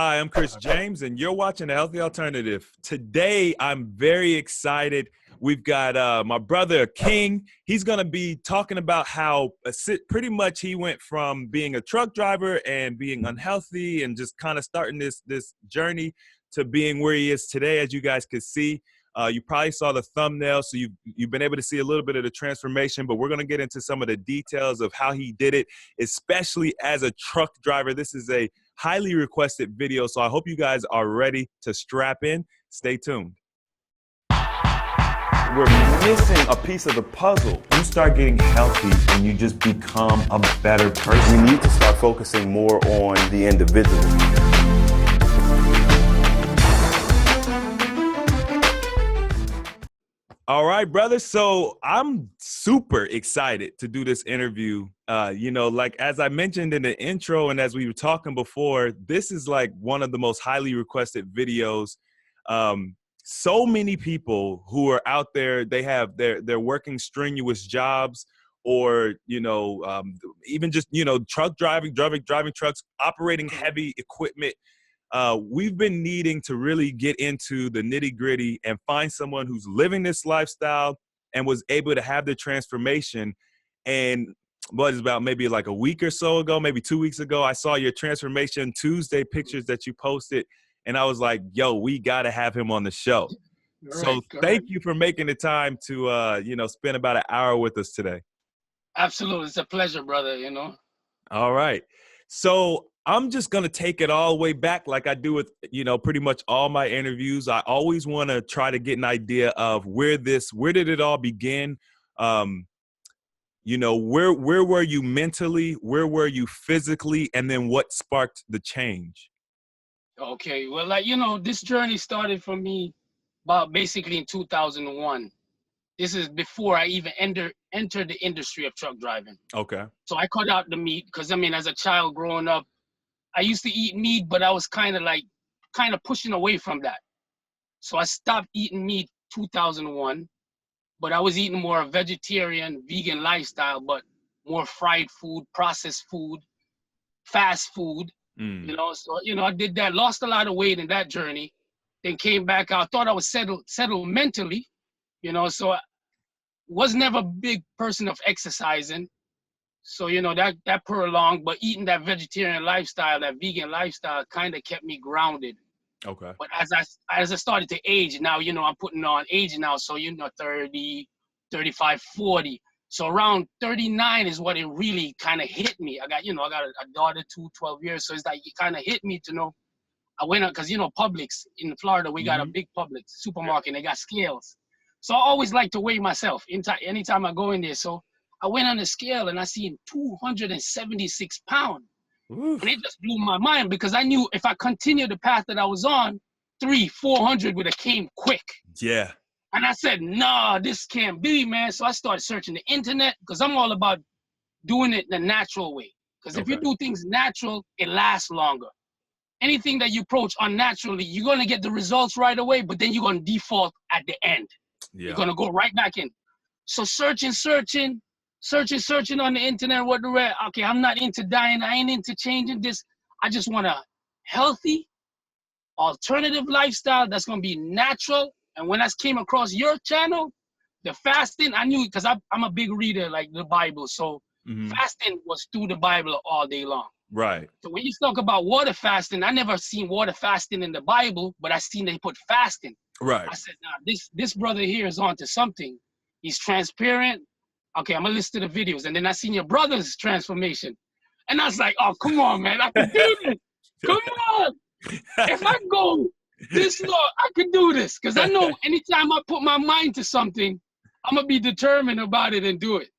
Hi, I'm Chris James, and you're watching The Healthy Alternative. Today, I'm very excited. We've got my brother, King. He's going to be talking about how pretty much he went from being a truck driver and being unhealthy and just kind of starting this journey to being where he is today, as you guys could see. You probably saw the thumbnail, so you've been able to see a little bit of the transformation, but we're going to get into some of the details of how he did it, especially as a truck driver. This is a highly requested video, so I hope you guys are ready to strap in. Stay tuned. We're missing a piece of the puzzle. You start getting healthy and you just become a better person. We need to start focusing more on the individual. All right, brother. So I'm super excited to do this interview. Like as I mentioned in the intro and as we were talking before, this is like one of the most highly requested videos. So many people who are out there, they're working strenuous jobs or, even just, truck driving trucks, operating heavy equipment. We've been needing to really get into the nitty-gritty and find someone who's living this lifestyle and was able to have the transformation. And what is about maybe like a week or so ago, maybe 2 weeks ago, I saw your transformation Tuesday pictures that you posted, and I was like, yo, we got to have him on the show. So thank you for making the time to, spend about an hour with us today. Absolutely. It's a pleasure, brother, All right. So I'm just going to take it all the way back like I do with, pretty much all my interviews. I always want to try to get an idea of where did it all begin? Where were you mentally? Where were you physically? And then what sparked the change? Okay. Well, this journey started for me about basically in 2001. This is before I even entered the industry of truck driving. Okay. So I cut out the meat because, as a child growing up, I used to eat meat, but I was kind of pushing away from that. So I stopped eating meat 2001, but I was eating more vegetarian, vegan lifestyle, but more fried food, processed food, fast food, So, I did that, lost a lot of weight in that journey, then came back. I thought I was settled mentally, so I was never a big person of exercising. So, that prolonged, but eating that vegetarian lifestyle, that vegan lifestyle kind of kept me grounded. Okay. But as I started to age, now, I'm putting on age now. So, 30, 35, 40. So around 39 is what it really kind of hit me. I got a daughter, 12 years. So it's like it kind of hit me to know. I went out because, Publix in Florida, we got a big Publix supermarket and they got scales. So I always like to weigh myself anytime I go in there. So I went on the scale and I seen 276 pounds. Oof. And it just blew my mind because I knew if I continued the path that I was on, 400 would have came quick. Yeah. And I said, nah, this can't be, man. So I started searching the internet because I'm all about doing it the natural way. Because if you do things natural, it lasts longer. Anything that you approach unnaturally, you're going to get the results right away, but then you're going to default at the end. Yeah. You're going to go right back in. So searching on the internet, okay, I'm not into dying. I ain't into changing this. I just want a healthy, alternative lifestyle that's going to be natural. And when I came across your channel, the fasting, I knew because I'm a big reader, like the Bible. So fasting was through the Bible all day long. Right. So when you talk about water fasting, I never seen water fasting in the Bible, but I seen they put fasting. Right. I said, nah, this brother here is onto something. He's transparent. Okay, I'm going to listen to the videos. And then I seen your brother's transformation. And I was like, oh, come on, man. I can do this. Come on. If I go this long, I could do this. Because I know anytime I put my mind to something, I'm going to be determined about it and do it.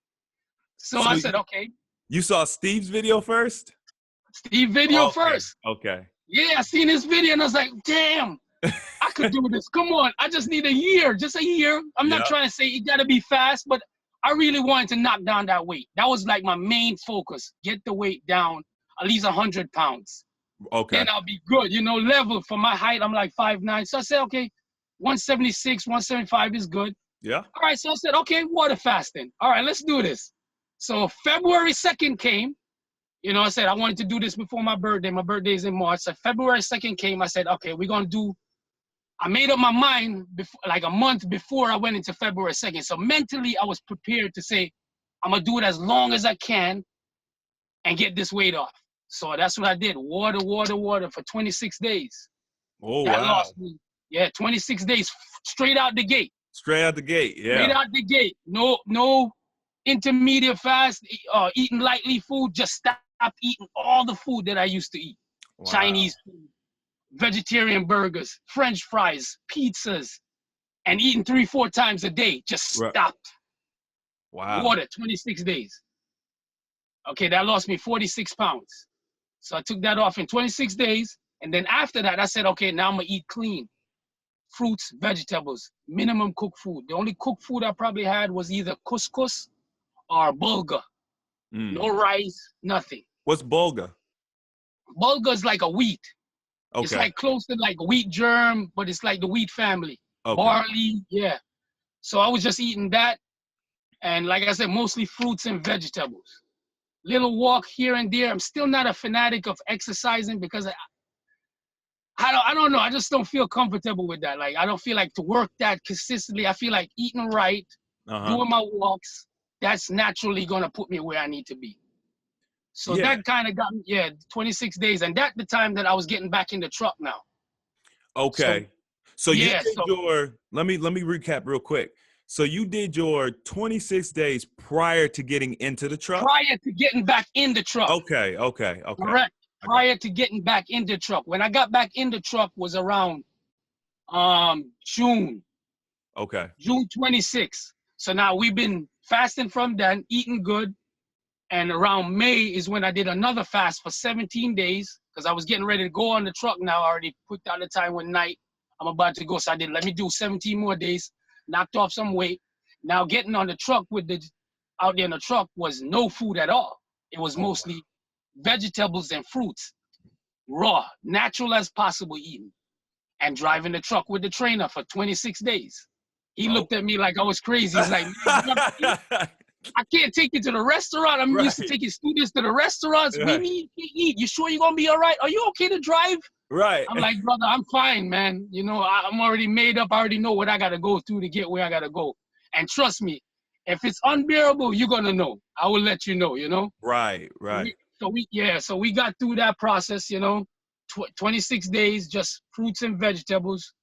So I said, okay. You saw Steve's video first? Steve video first. Okay. Yeah, I seen his video and I was like, damn, I could do this. Come on. I just need a year. Just a year. I'm not trying to say it got to be fast, but I really wanted to knock down that weight. That was like my main focus. Get the weight down at least 100 pounds. Okay. Then I'll be good. Level for my height, I'm like 5'9". So I said, okay, 176, 175 is good. Yeah. All right. So I said, okay, water fasting. All right, let's do this. So February 2nd came. You know, I said I wanted to do this before my birthday. My birthday is in March. So February 2nd came. I said, okay, we're going to do. I made up my mind before, like a month before I went into February 2nd. So mentally, I was prepared to say, I'm going to do it as long as I can and get this weight off. So that's what I did. Water, water, water for 26 days. Oh, That wow. lost me. Yeah, 26 days straight out the gate. Straight out the gate. Yeah. Straight out the gate. No intermediate fast, eating lightly food. Just stop eating all the food that I used to eat. Wow. Chinese food, vegetarian burgers, French fries, pizzas, and eating 3-4 times a day. Just stopped. Wow. Water, 26 days. Okay, that lost me 46 pounds. So I took that off in 26 days. And then after that, I said, okay, now I'm going to eat clean. Fruits, vegetables, minimum cooked food. The only cooked food I probably had was either couscous or bulgur. No rice, nothing. What's bulgur? Bulgur is like a wheat. Okay. It's like close to like wheat germ, but it's like the wheat family. Okay. Barley, yeah. So I was just eating that. And like I said, mostly fruits and vegetables. Little walk here and there. I'm still not a fanatic of exercising because I don't know. I just don't feel comfortable with that. Like, I don't feel like to work that consistently. I feel like eating right, doing my walks, that's naturally going to put me where I need to be. So that kind of got me, 26 days. And that's the time that I was getting back in the truck now. Okay. So you did your, let me recap real quick. So you did your 26 days prior to getting into the truck? Prior to getting back in the truck. Okay. Correct. Prior to getting back in the truck. When I got back in the truck was around June. Okay. June 26th. So now we've been fasting from then, eating good. And around May is when I did another fast for 17 days because I was getting ready to go on the truck now. I already put down the time one night. I'm about to go. So I did, let me do 17 more days, knocked off some weight. Now getting on the truck out there in the truck was no food at all. It was mostly vegetables and fruits, raw, natural as possible eating, and driving the truck with the trainer for 26 days. He looked at me like I was crazy. He's like, I can't take you to the restaurant. I'm used to taking students to the restaurants. We need to eat. You sure you're going to be all right? Are you okay to drive? Right. I'm like, brother, I'm fine, man. You know, I'm already made up. I already know what I got to go through to get where I got to go. And trust me, if it's unbearable, you're going to know. I will let you know, you know? Right. So we got through that process, you know, 26 days, just fruits and vegetables.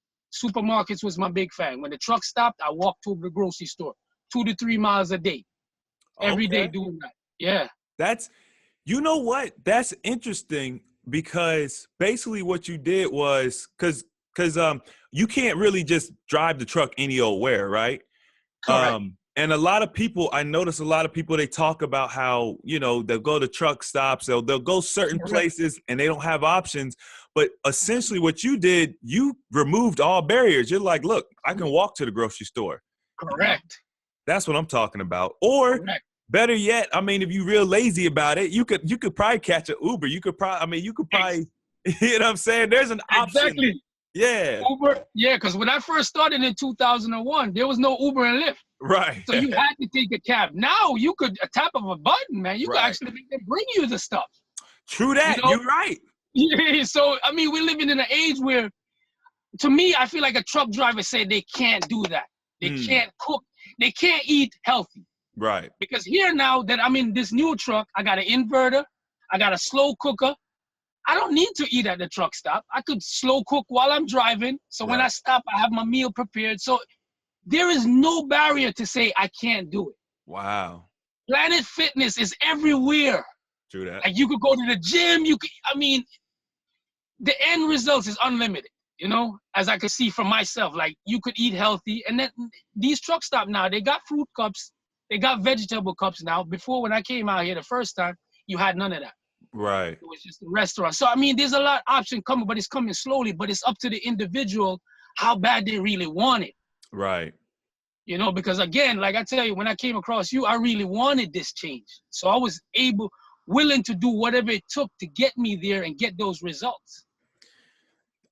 Supermarkets was my big fan. When the truck stopped, I walked to the grocery store 2 to 3 miles a day. Every day doing that. Yeah. That's, you know what? That's interesting because basically what you did was, because you can't really just drive the truck any old where, right? Correct. And a lot of people, I notice a lot of people, they talk about how, you know, they'll go to truck stops, they'll go certain places and they don't have options. But essentially what you did, you removed all barriers. You're like, look, I can walk to the grocery store. Correct. That's what I'm talking about. Or better yet, I mean, if you're real lazy about it, you could probably catch an Uber. You could probably, you know what I'm saying? There's an option. Exactly. Yeah. Uber. Yeah, because when I first started in 2001, there was no Uber and Lyft. Right. So you had to take a cab. Now you could, a tap of a button, man, you could actually make them bring you the stuff. True that. You know? You're right. Yeah, so, I mean, we're living in an age where, to me, I feel like a truck driver said they can't do that. They can't cook. They can't eat healthy. Right. Because here now that I'm in this new truck, I got an inverter, I got a slow cooker. I don't need to eat at the truck stop. I could slow cook while I'm driving. So when I stop, I have my meal prepared. So there is no barrier to say I can't do it. Wow. Planet Fitness is everywhere. True that. Like you could go to the gym. The end result is unlimited, you know, as I could see from myself. Like you could eat healthy. And then these truck stops now, they got fruit cups. They got vegetable cups now. Before, when I came out here the first time, you had none of that. Right. It was just a restaurant. So, I mean, there's a lot of option coming, but it's coming slowly. But it's up to the individual how bad they really want it. Right. You know, because again, like I tell you, when I came across you, I really wanted this change. So I was willing to do whatever it took to get me there and get those results.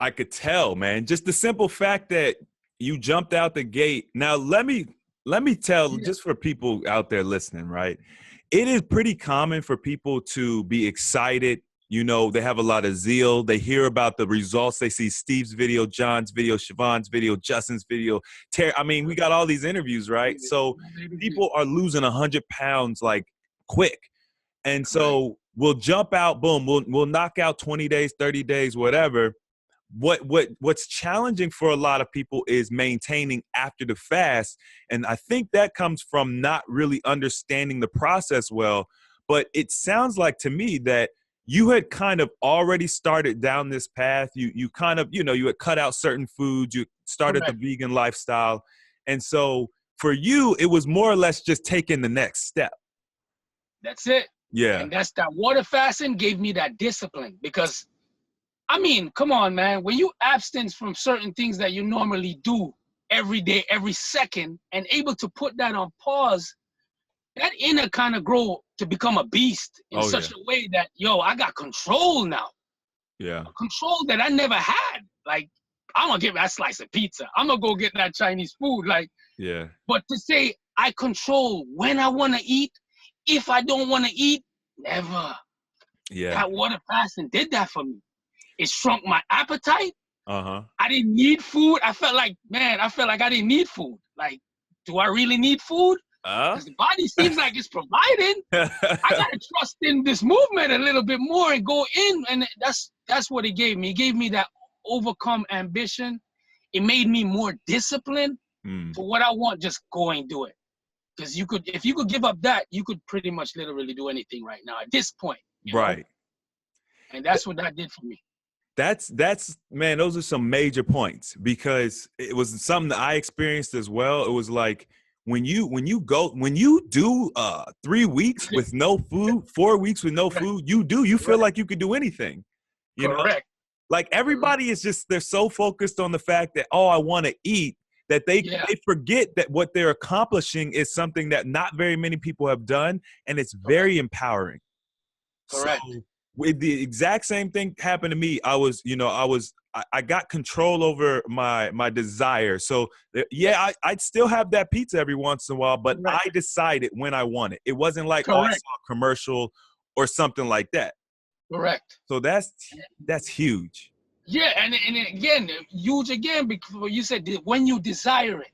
I could tell, man. Just the simple fact that you jumped out the gate. Now, let me tell, just for people out there listening, right? it is pretty common for people to be excited. You know, they have a lot of zeal. They hear about the results. They see Steve's video, John's video, Siobhan's video, Justin's video. I mean, we got all these interviews, right? So people are losing 100 pounds like quick. And so we'll jump out, boom, we'll knock out 20 days, 30 days, whatever. What's challenging for a lot of people is maintaining after the fast. And I think that comes from not really understanding the process well. But it sounds like to me that you had kind of already started down this path. You kind of, you had cut out certain foods, you started the vegan lifestyle. And so for you, it was more or less just taking the next step. That's it. Yeah. And that's that water fasting gave me that discipline because, I mean, come on, man. When you abstain from certain things that you normally do every day, every second, and able to put that on pause, that inner kind of grow to become a beast in such a way that, yo, I got control now. Yeah. Control that I never had. Like, I'm going to get that slice of pizza. I'm going to go get that Chinese food. Like, yeah. But to say I control when I want to eat, if I don't want to eat, never. Yeah. That water fasting did that for me. It shrunk my appetite. Uh-huh. I didn't need food. I felt like I didn't need food. Like, do I really need food? Because the body seems like it's providing. I gotta trust in this movement a little bit more and go in, and that's what it gave me. It gave me that overcome ambition. It made me more disciplined for what I want. Just go and do it. Because if you could give up that, you could pretty much literally do anything right now at this point. Right. Know? And that's what that did for me. That's man, those are some major points because it was something that I experienced as well. It was like when you do 3 weeks with no food, 4 weeks with no food, you feel like you could do anything. You know? Like everybody is just, they're so focused on the fact that, oh, I want to eat, that they forget that what they're accomplishing is something that not very many people have done, and it's very empowering. Correct. So, with the exact same thing happened to me. I got control over my desire. So I'd still have that pizza every once in a while, but I decided when I want it. It wasn't like, oh, I saw a commercial or something like that. Correct. So that's huge. Yeah, and again, huge again, because you said when you desire it.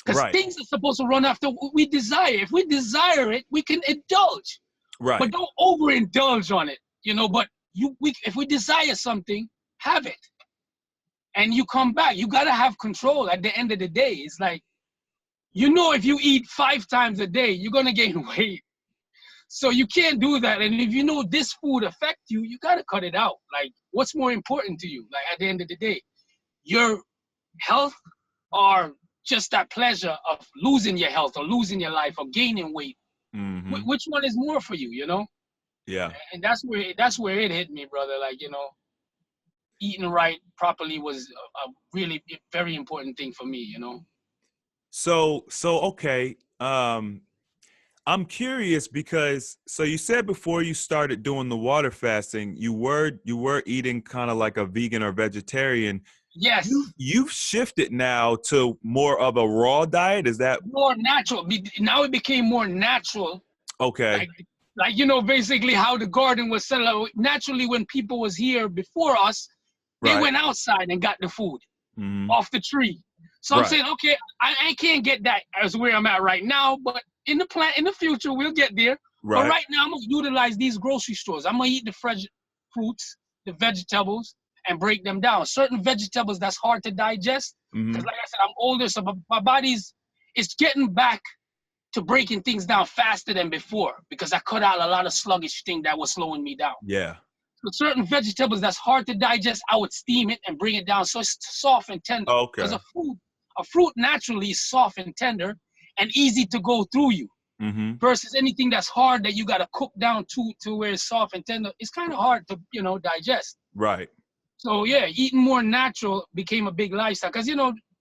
Because things are supposed to run after we desire. If we desire it, we can indulge. Right. But don't overindulge on it. But if we desire something, have it. And you come back. You got to have control at the end of the day. It's like, if you eat 5 times a day, you're going to gain weight. So you can't do that. And if you know this food affects you, you got to cut it out. Like, what's more important to you? Like, at the end of the day, your health or just that pleasure of losing your health or losing your life or gaining weight? Mm-hmm. Which one is more for you, Yeah. And that's where it hit me, brother. Like, eating right properly was a really very important thing for me, So okay. I'm curious because you said before you started doing the water fasting, you were eating kind of like a vegan or vegetarian. Yes. You've shifted now to more of a raw diet. Is that more natural? Now it became more natural. Okay. Like basically how the garden was set up. Naturally, when people was here before us, they went outside and got the food off the tree. So I'm saying, okay, I can't get that as where I'm at right now, but in the future, we'll get there. Right. But right now, I'm going to utilize these grocery stores. I'm going to eat the fresh fruits, the vegetables, and break them down. Certain vegetables that's hard to digest, because like I said, I'm older, so my body's getting back to breaking things down faster than before because I cut out a lot of sluggish thing that was slowing me down. Yeah. So certain vegetables that's hard to digest, I would steam it and bring it down so it's soft and tender. Okay. Because a fruit naturally is soft and tender and easy to go through you. Versus anything that's hard that you got to cook down to where it's soft and tender, it's kind of hard to, digest. Right. So yeah, eating more natural became a big lifestyle. Because,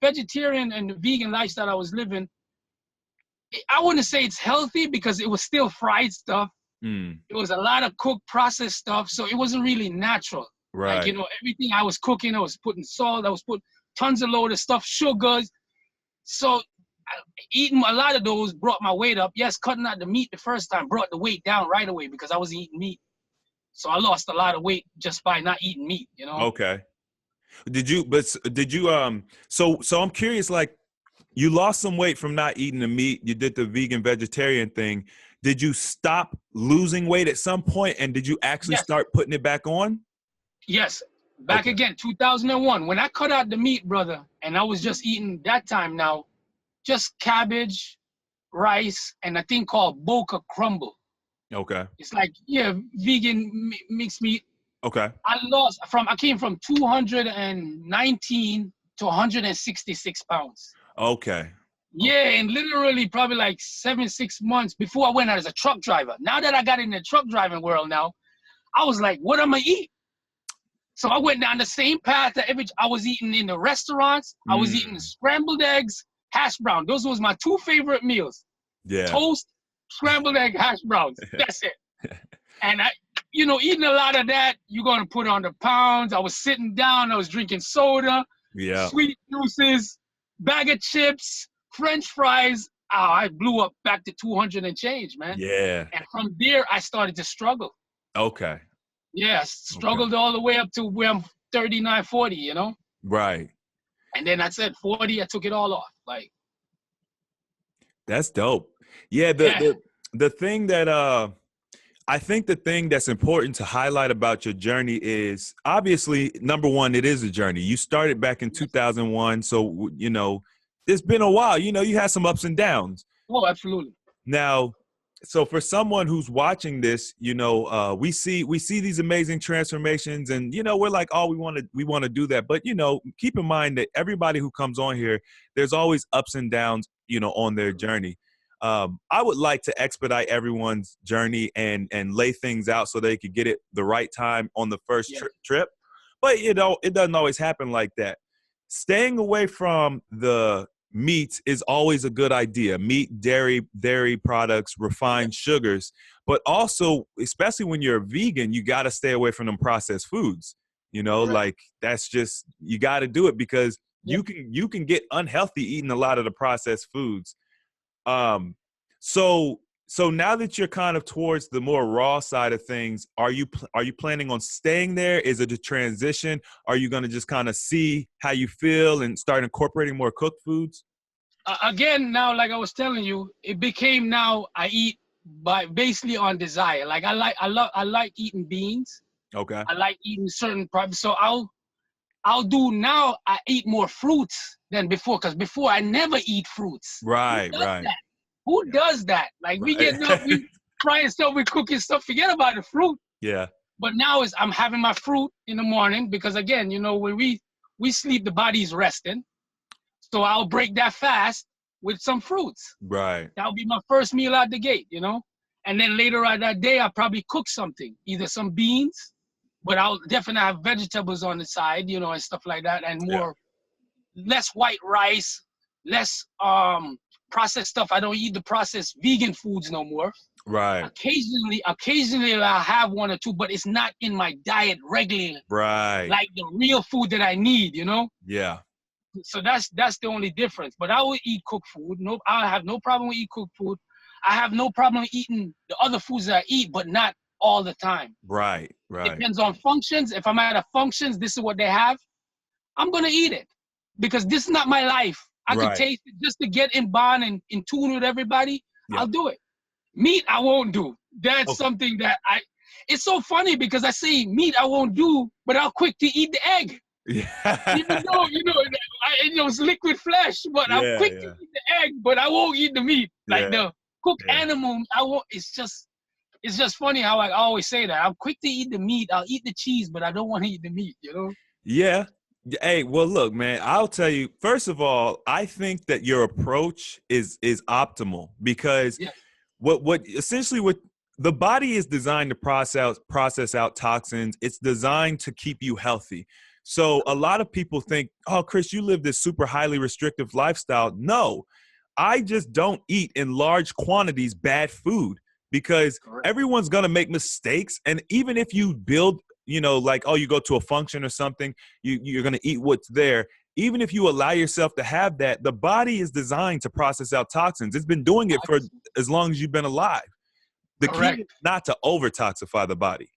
vegetarian and the vegan lifestyle I was living, I wouldn't say it's healthy because it was still fried stuff. It was a lot of cooked processed stuff. So it wasn't really natural. Right. Like, everything I was cooking, I was putting salt, I was putting tons of load of stuff, sugars. So Eating a lot of those brought my weight up. Yes, cutting out the meat the first time brought the weight down right away because I was eating meat. So I lost a lot of weight just by not eating meat, you know? Okay. So I'm curious, like, you lost some weight from not eating the meat. You did the vegan vegetarian thing. Did you stop losing weight at some point, and did you actually Yes, start putting it back on? yes. Back Okay. again, 2001. When I cut out the meat, brother, and I was just eating that time now, just cabbage, rice, and a thing called boca crumble. Okay. It's like, yeah, vegan mixed meat. Okay. I came from 219 to 166 pounds. Okay. Yeah, and literally probably like 6 months before I went out as a truck driver. Now that I got in the truck driving world now, I was like, what am I eat? So I went down the same path that I was eating in the restaurants. I was eating scrambled eggs, hash brown. Those was my two favorite meals. Yeah. Toast, scrambled egg, hash browns. That's it. And eating a lot of that, you're going to put on the pounds. I was sitting down. I was drinking soda, Yeah. sweet juices, bag of chips, French fries. Oh, I blew up back to 200 and change, man. Yeah. And from there, I started to struggle. Okay. Yeah, struggled all the way up to where I'm 39, 40, you know? Right. And then I said 40, I took it all off. Like, That's dope. Yeah. yeah, The thing that I think the thing that's important to highlight about your journey is obviously, number one, it is a journey. You started back in 2001. So, it's been a while. You had some ups and downs. oh, absolutely. Now, so for someone who's watching this, we see these amazing transformations, and we're like, oh, we want to do that. But keep in mind that everybody who comes on here, there's always ups and downs, on their journey. I would like to expedite everyone's journey and lay things out so they could get it the right time on the first trip. But it doesn't always happen like that. Staying away from the meat is always a good idea. Meat, dairy products, refined sugars, but also, especially when you're a vegan, you got to stay away from them processed foods. Like that's just, you got to do it because you can get unhealthy eating a lot of the processed foods. So now that you're kind of towards the more raw side of things, are you planning on staying there? Is it a transition? Are you going to just kind of see how you feel and start incorporating more cooked foods? Again, now, like I was telling you, it became now I eat by basically on desire. Like I like eating beans. Okay. I like eating certain products. So I'll do now. I eat more fruits than before, because before I never eat fruits. Right. Who does that? Like we get up, we frying stuff, we cooking stuff, forget about the fruit. Yeah. But now I'm having my fruit in the morning because again, when we sleep, the body's resting. So I'll break that fast with some fruits. Right. That'll be my first meal out the gate, And then later on that day, I'll probably cook something, either some beans, but I'll definitely have vegetables on the side, and stuff like that, and less white rice, less processed stuff. I don't eat the processed vegan foods no more. Right. Occasionally I'll have one or two, but it's not in my diet regularly. Right. Like the real food that I need, Yeah. So that's the only difference. But I will eat cooked food. No, I have no problem with eating cooked food. I have no problem eating the other foods that I eat, but not all the time. Right. Depends on functions. If I'm at a functions, this is what they have, I'm gonna eat it because this is not my life. I could taste it just to get in bond and in tune with everybody. Yeah. I'll do it. Meat, I won't do. That's something that it's so funny because I say meat I won't do, but I'm quick to eat the egg. Yeah. Even though, it's liquid flesh, but I'm quick to eat the egg, but I won't eat the meat. Like the cooked animal, I won't. It's just funny how I always say that. I'm quick to eat the meat. I'll eat the cheese, but I don't want to eat the meat, Yeah. Hey, well, look, man, I'll tell you, first of all, I think that your approach is optimal because what the body is designed to process out toxins. It's designed to keep you healthy. So a lot of people think, oh, Chris, you live this super highly restrictive lifestyle. No, I just don't eat in large quantities bad food because everyone's going to make mistakes. And even if you build, like, oh, you go to a function or something, you're going to eat what's there. even if you allow yourself to have that, the body is designed to process out toxins. It's been doing it for as long as you've been alive. The key is Correct. not to over toxify the body.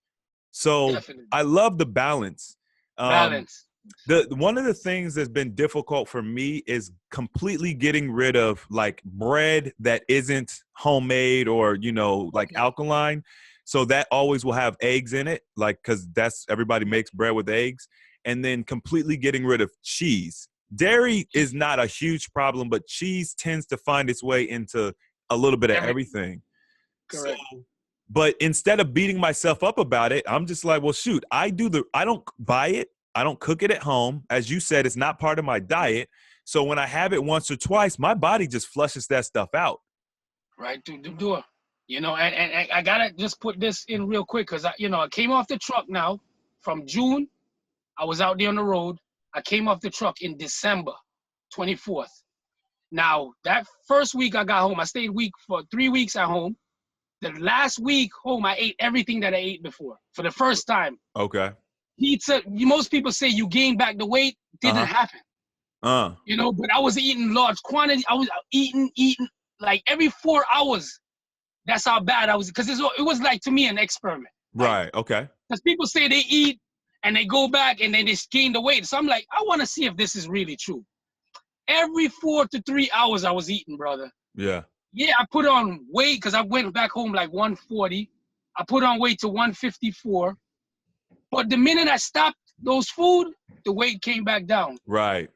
So Definitely. I love the balance. Balance. The one of the things that's been difficult for me is completely getting rid of like bread that isn't homemade or, you know, like alkaline. So that always will have eggs in it, like, because that's everybody makes bread with eggs. And then completely getting rid of cheese. Dairy is not a huge problem, but cheese tends to find its way into a little bit of everything. So, Correct. but instead of beating myself up about it, I'm just like, well, shoot, I don't buy it. I don't cook it at home. As you said, it's not part of my diet. So when I have it once or twice, my body just flushes that stuff out. Right, to do it. You know, and I gotta just put this in real quick because I came off the truck now from June. I was out there on the road. I came off the truck in December 24th. Now, that first week I got home, I stayed for 3 weeks at home. The last week home, I ate everything that I ate before for the first time. Okay. Pizza, most people say you gain back the weight. Didn't happen. You know, but I was eating large quantity. I was eating like every 4 hours. That's how bad I was. Because it was like, to me, an experiment. Right, okay. Because people say they eat and they go back and then they gain the weight. So I'm like, I want to see if this is really true. Every 4 to 3 hours I was eating, brother. Yeah. Yeah, I put on weight because I went back home like 140. I put on weight to 154. But the minute I stopped those food, the weight came back down. Right.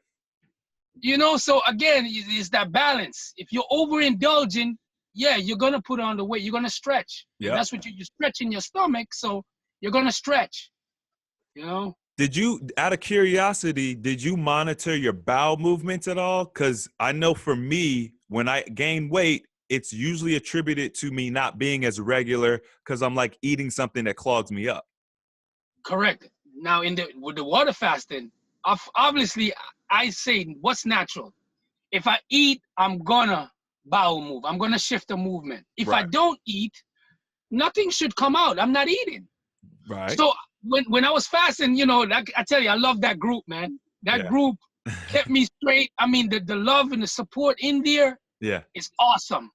You know, so again, it's that balance. If you're overindulging, yeah, you're going to put on the weight. You're going to stretch. Yeah. And that's what you're stretching your stomach, so you're going to stretch, you know? Did you, out of curiosity, did you monitor your bowel movements at all? Because I know for me, when I gain weight, it's usually attributed to me not being as regular because I'm like eating something that clogs me up. Correct. Now, with the water fasting, obviously, I say what's natural. If I eat, I'm gonna bowel move. I'm gonna shift the movement. If I don't eat, nothing should come out. I'm not eating. Right. So when I was fasting, you know, I tell you, I love that group, man. That group kept me straight. I mean, the love and the support in there is awesome.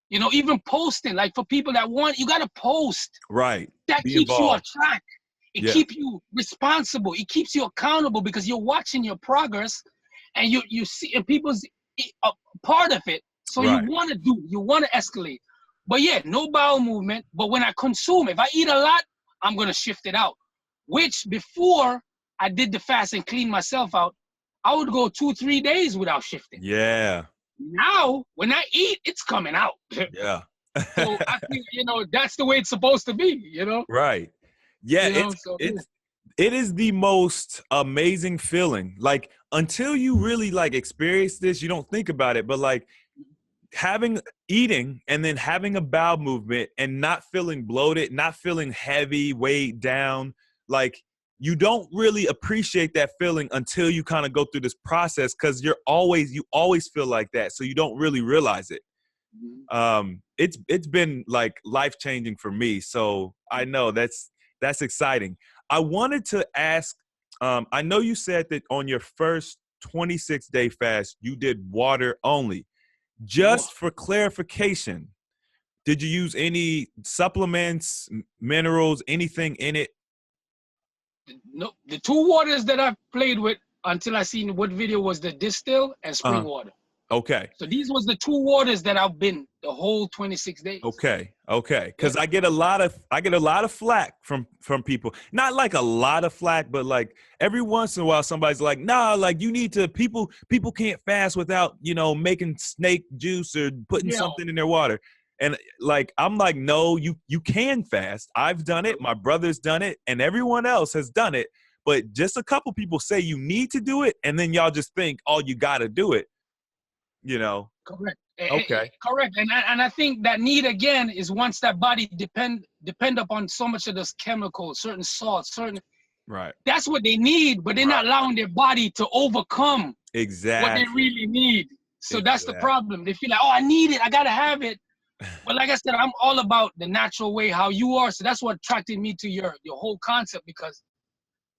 You know, even posting, like for people that want, you gotta post. Right. That keeps you on track. It keeps you responsible. It keeps you accountable because you're watching your progress, and you see, and people's a part of it. So you want to escalate. But yeah, no bowel movement. But when I consume, if I eat a lot, I'm gonna shift it out. Which before I did the fast and clean myself out, I would go 2-3 days without shifting. Yeah. Now when I eat, it's coming out. Yeah. So I think, you know, that's the way it's supposed to be, you know? Right. Yeah, you know, it is the most amazing feeling. Like until you really like experience this, you don't think about it. But like eating and then having a bowel movement and not feeling bloated, not feeling heavy, weighed down, like you don't really appreciate that feeling until you kind of go through this process because you always feel like that. So you don't really realize it. It's been like life-changing for me. So I know that's exciting. I wanted to ask, I know you said that on your first 26-day fast, you did water only. Just for clarification, did you use any supplements, minerals, anything in it? No, the two waters that I've played with until I seen what video was the distill and spring water. Okay. So these was the two waters that I've been the whole 26 days. Okay. Because I get a lot of flack from people. Not like a lot of flack, but like every once in a while somebody's like, nah, like you need to, people can't fast without, you know, making snake juice or putting something in their water. And like, I'm like, no, you can fast. I've done it. My brother's done it. And everyone else has done it. But just a couple people say you need to do it. And then y'all just think, oh, you got to do it. You know? Correct. Okay. Correct. And I think that need again is once that body depend upon so much of this chemical, certain salts, certain. Right. That's what they need, but they're not allowing their body to overcome what they really need. So that's the problem. They feel like, oh, I need it. I got to have it. But like I said, I'm all about the natural way, how you are. So that's what attracted me to your whole concept, because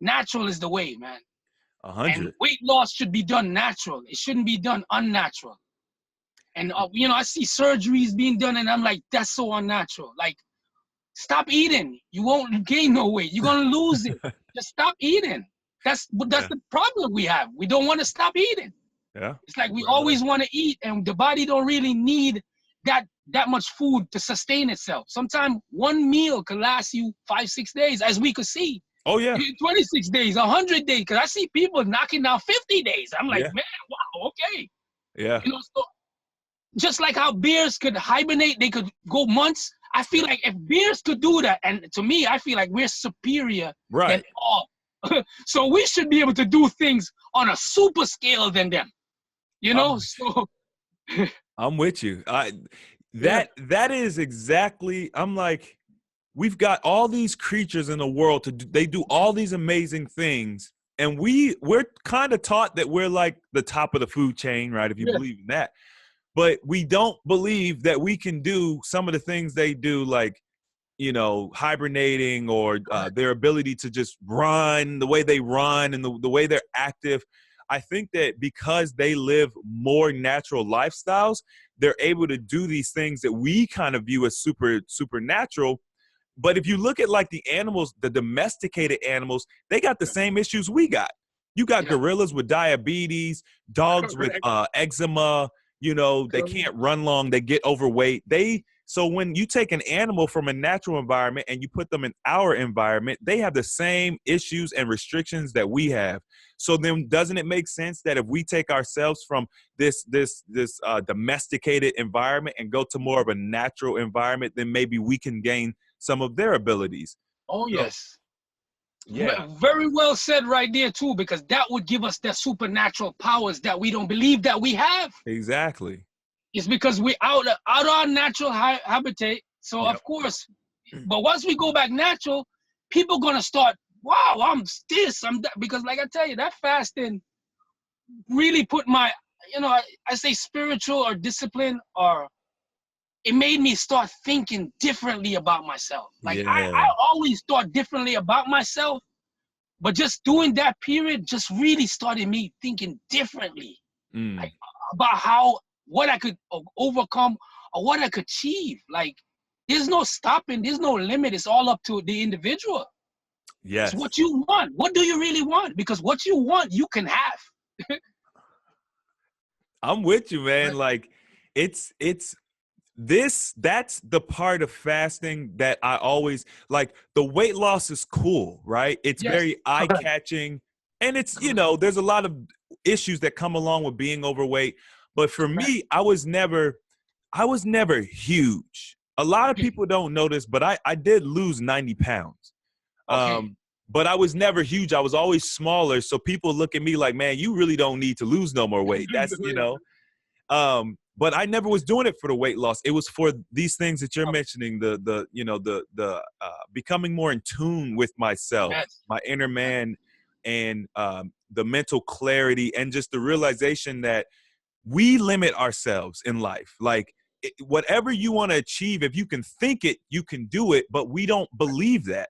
natural is the way, man. And 100. weight loss should be done natural. It shouldn't be done unnatural. And you know, I see surgeries being done, and I'm like, that's so unnatural. Like, stop eating. You won't gain no weight. You're gonna lose it. Just stop eating. That's Yeah. the problem we have. We don't want to stop eating. Yeah. It's like we always want to eat, and the body don't really need that much food to sustain itself. Sometimes one meal can last you 5-6 days, as we could see. Oh yeah. 26 days, 100 days. Because I see people knocking down 50 days. I'm like, Yeah. man, wow, okay. Yeah. You know, so just like how bears could hibernate, they could go months. I feel like if bears could do that, and to me, I feel like we're superior than Right. all. So we should be able to do things on a super scale than them. You know, so I'm with you. yeah. That is exactly. I'm like, we've got all these creatures in the world to do, they do all these amazing things, and we're kind of taught that we're like the top of the food chain, right? If you Yeah. believe in that, but we don't believe that we can do some of the things they do, like, you know, hibernating, or their ability to just run the way they run, and the way they're active. I think that because they live more natural lifestyles, they're able to do these things that we kind of view as supernatural. But if you look at like the animals, the domesticated animals, they got the same issues we got. You got Yeah. gorillas with diabetes, dogs with Correct. eczema, you know, they Correct. can't run long, they get overweight. So when you take an animal from a natural environment and you put them in our environment, they have the same issues and restrictions that we have. So then doesn't it make sense that if we take ourselves from this domesticated environment and go to more of a natural environment, then maybe we can gain some of their abilities? Oh So, yes. yeah, Very well said right there too, because that would give us that supernatural powers that we don't believe that we have. exactly. It's because we're out of our natural habitat. So Yep. of course, but once we go back natural, people gonna start. Wow, I'm this, I'm that. Because like I tell you, that fasting really put my, you know, I say spiritual or discipline, or it made me start thinking differently about myself. Like I Yeah. always thought differently about myself, but just doing that period just really started me thinking differently, Mm. like about how what I could overcome or what I could achieve. Like there's no stopping, there's no limit. It's all up to the individual. It's Yes. what you want. What do you really want? Because what you want, you can have. I'm with you, man. Like it's that's the part of fasting that I always like. The weight loss is cool, right? It's Yes, very correct, eye-catching, and it's, you correct, know, there's a lot of issues that come along with being overweight. But for correct. me, I was never huge. A lot of people don't know this, but I did lose 90 pounds. Okay. But I was never huge. I was always smaller. So people look at me like, man, you really don't need to lose no more weight. That's, you know, but I never was doing it for the weight loss. It was for these things that you're mentioning, the you know, the becoming more in tune with myself, Yes. my inner man, and the mental clarity, and just the realization that we limit ourselves in life. Like whatever you want to achieve, if you can think it, you can do it, but we don't believe that,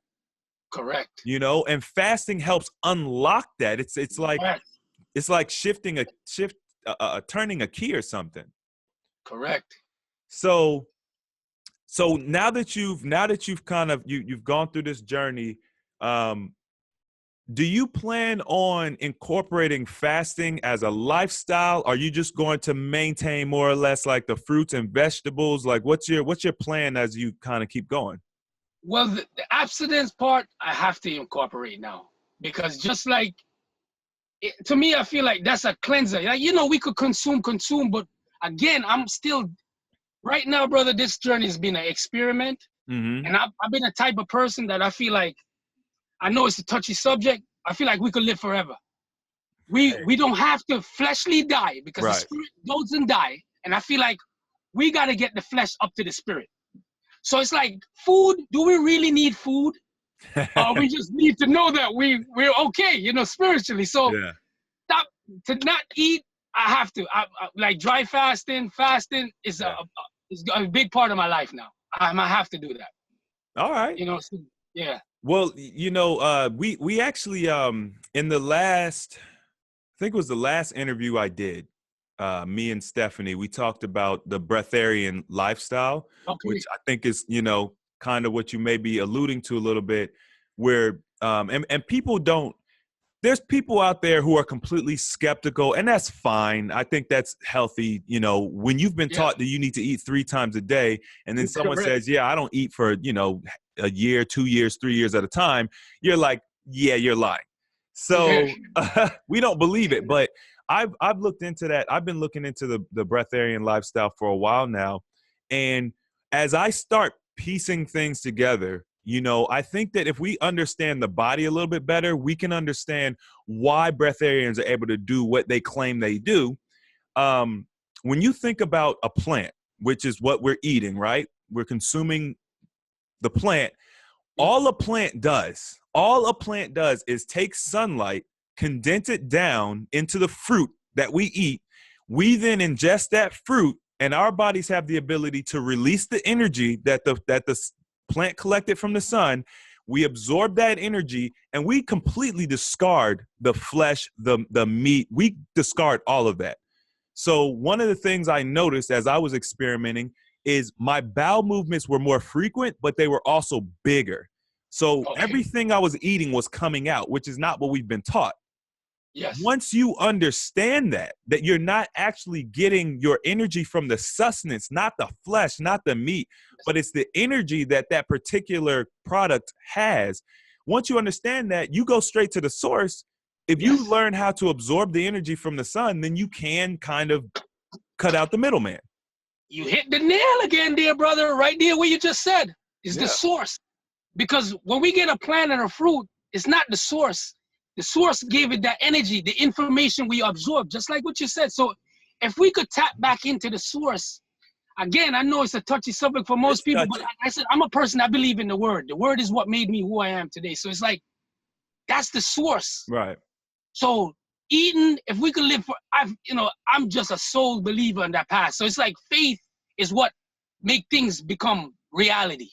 Correct. you know, and fasting helps unlock that. Yes. It's like turning a key or something. Correct. So now that you've kind of you've gone through this journey, um, do you plan on incorporating fasting as a lifestyle? Are you just going to maintain more or less like the fruits and vegetables? Like what's your plan as you kind of keep going? Well, the abstinence part I have to incorporate now, because just like to me, I feel like that's a cleanser. Like, you know, we could consume, but again, I'm still right now, brother. This journey has been an experiment, Mm-hmm. and I've been a type of person that I feel like, I know it's a touchy subject. I feel like we could live forever. We don't have to fleshly die, because the Right. spirit doesn't die, and I feel like we got to get the flesh up to the spirit. So it's like food. Do we really need food? We just need to know that we're okay, you know, spiritually. So Yeah. stop to not eat. I have to. Like dry fasting. Fasting is Yeah. is a big part of my life now. I have to do that. All right. You know. So, yeah. Well, you know, we actually in the last think it was the last interview I did. Me and Stephanie, we talked about the breatharian lifestyle, Okay. which I think is, kind of what you may be alluding to a little bit, where and people don't. There's people out there who are completely skeptical, and that's fine. I think that's healthy. When you've been Yeah. taught that you need to eat 3 times a day, and then someone Correct. says, yeah, I don't eat for, a year, 2 years, 3 years at a time, you're like, yeah, you're lying. Yeah. So we don't believe it, but I've looked into that. I've been looking into the breatharian lifestyle for a while now. And as I start piecing things together, I think that if we understand the body a little bit better, we can understand why breatharians are able to do what they claim they do. When you think about a plant, which is what we're eating, right? We're consuming the plant. All a plant does is take sunlight, condense it down into the fruit that we eat. We then ingest that fruit, and our bodies have the ability to release the energy that the plant collected from the sun. We absorb that energy, and we completely discard the flesh, the meat. We discard all of that. So one of the things I noticed as I was experimenting is my bowel movements were more frequent, but they were also bigger. So Okay. everything I was eating was coming out, which is not what we've been taught. Yes. Once you understand that you're not actually getting your energy from the sustenance, not the flesh, not the meat, but it's the energy that that particular product has. Once you understand that, you go straight to the source. If you learn how to absorb the energy from the sun, then you can kind of cut out the middleman. You hit the nail again, dear brother, right there where you just said is the Yeah. source. Because when we get a plant and a fruit, it's not the source. The source gave it that energy, the information we absorb, just like what you said. So if we could tap back into the source, again, I know it's a touchy subject for most It's people, but touchy. like I said, I'm a person that believe in the word. The word is what made me who I am today. So it's like, that's the source. Right. So eating, if we could live for, I'm just a soul believer in that path. So it's like faith is what make things become reality.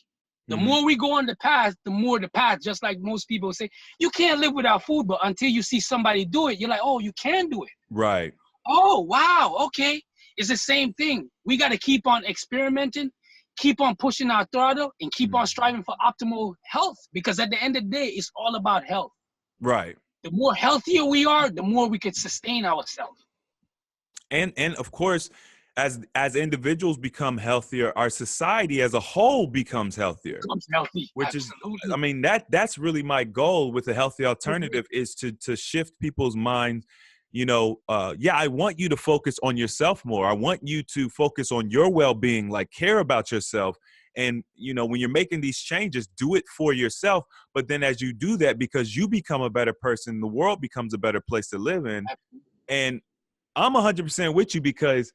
The more we go on the path, the more the path, just like most people say, you can't live without food, but until you see somebody do it, you're like, oh, you can do it. Right. Oh, wow, okay. It's the same thing. We got to keep on experimenting, keep on pushing our throttle, and keep on striving for optimal health, because at the end of the day, it's all about health. Right. The more healthier we are, the more we can sustain ourselves. And of course, as individuals become healthier, our society as a whole becomes healthier. Becomes healthy. Which Absolutely. is, I mean, that's really my goal with the healthy alternative is to shift people's minds. I want you to focus on yourself more. I want you to focus on your well-being, like care about yourself. And, when you're making these changes, do it for yourself. But then as you do that, because you become a better person, the world becomes a better place to live in. And I'm 100% with you because,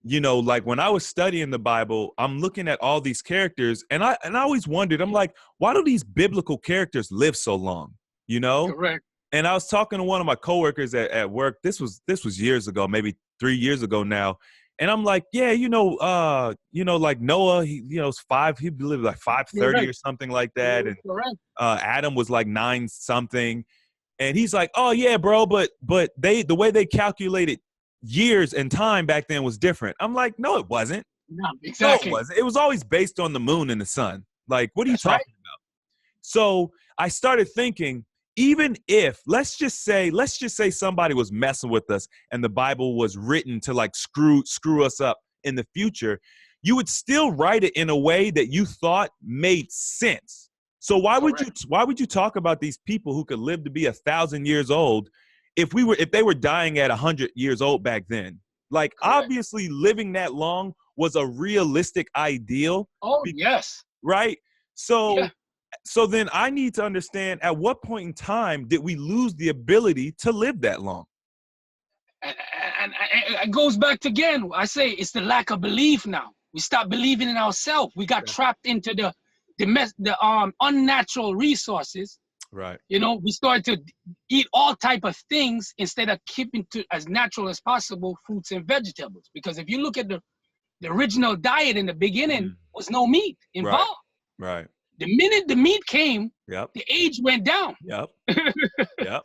like when I was studying the Bible, I'm looking at all these characters and I always wondered, I'm like, why do these biblical characters live so long? Correct. And I was talking to one of my coworkers at work. This was years ago, maybe 3 years ago now. And I'm like, yeah, like Noah, he was he lived like 530 or something like that. And Adam was like 9 something. And he's like, oh yeah, bro, but the way they calculated years and time back then was different. I'm like, no, it wasn't. No, exactly. No, it wasn't. It was always based on the moon and the sun. Like, what are you That's talking right. about? So I started thinking, even if let's just say somebody was messing with us and the Bible was written to like screw us up in the future, you would still write it in a way that you thought made sense. So why would you talk about these people who could live to be 1,000 years old if they were dying at 100 years old back then? Like, obviously living that long was a realistic ideal. Oh, yes. Right? So then I need to understand, at what point in time did we lose the ability to live that long? And it goes back to, again, I say it's the lack of belief now. We stopped believing in ourselves. We got trapped into the unnatural resources. Right. We started to eat all type of things instead of keeping to as natural as possible fruits and vegetables. Because if you look at the original diet in the beginning, was no meat involved. Right. The minute the meat came, Yep. the age went down. Yep. Yep.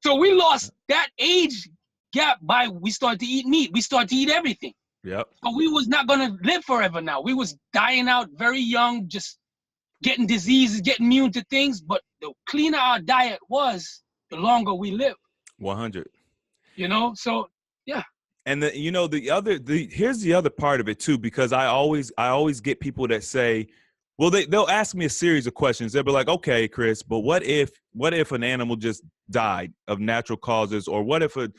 So we lost that age gap by we started to eat meat. We started to eat everything. Yep. But we was not gonna live forever now. We was dying out very young, just getting diseases, getting immune to things. But the cleaner our diet was, the longer we live. 100. So yeah. And here's the other part of it too, because I always get people that say, well, they'll ask me a series of questions. They'll be like, okay, Chris, but what if an animal just died of natural causes, or what if it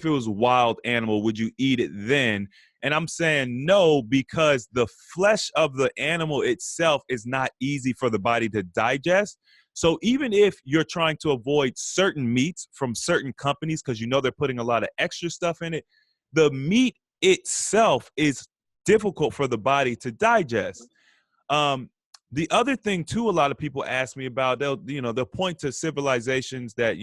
was a wild animal? Would you eat it then? And I'm saying no, because the flesh of the animal itself is not easy for the body to digest. So even if you're trying to avoid certain meats from certain companies because they're putting a lot of extra stuff in it, the meat itself is difficult for the body to digest. The other thing too, a lot of people ask me about, they'll point to civilizations that,